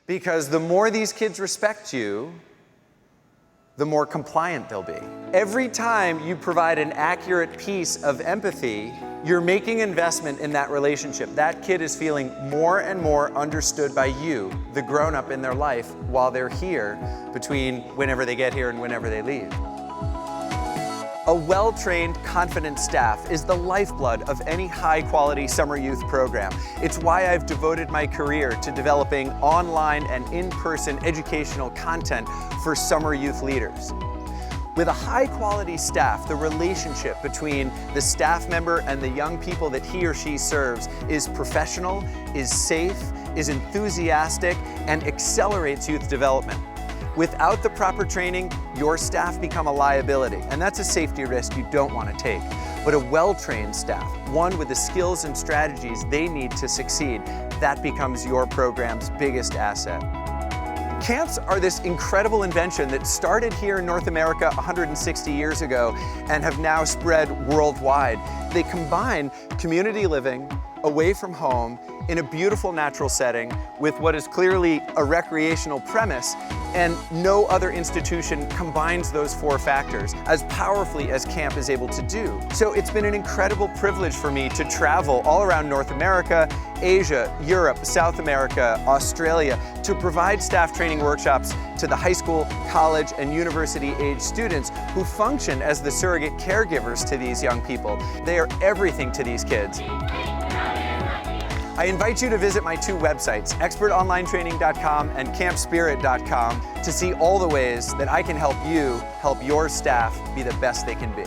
Because the more these kids respect you, the more compliant they'll be. Every time you provide an accurate piece of empathy, you're making investment in that relationship. That kid is feeling more and more understood by you, the grown-up in their life, while they're here, between whenever they get here and whenever they leave. A well-trained, confident staff is the lifeblood of any high-quality summer youth program. It's why I've devoted my career to developing online and in-person educational content for summer youth leaders. With a high-quality staff, the relationship between the staff member and the young people that he or she serves is professional, is safe, is enthusiastic, and accelerates youth development. Without the proper training, your staff become a liability, and that's a safety risk you don't want to take. But a well-trained staff, one with the skills and strategies they need to succeed, that becomes your program's biggest asset. Camps are this incredible invention that started here in North America 160 years ago and have now spread worldwide. They combine community living, away from home, in a beautiful natural setting with what is clearly a recreational premise, and no other institution combines those four factors as powerfully as camp is able to do. So it's been an incredible privilege for me to travel all around North America, Asia, Europe, South America, Australia, to provide staff training workshops to the high school, college, and university-age students who function as the surrogate caregivers to these young people. They are everything to these kids. I invite you to visit my two websites, expertonlinetraining.com and campspirit.com, to see all the ways that I can help you help your staff be the best they can be.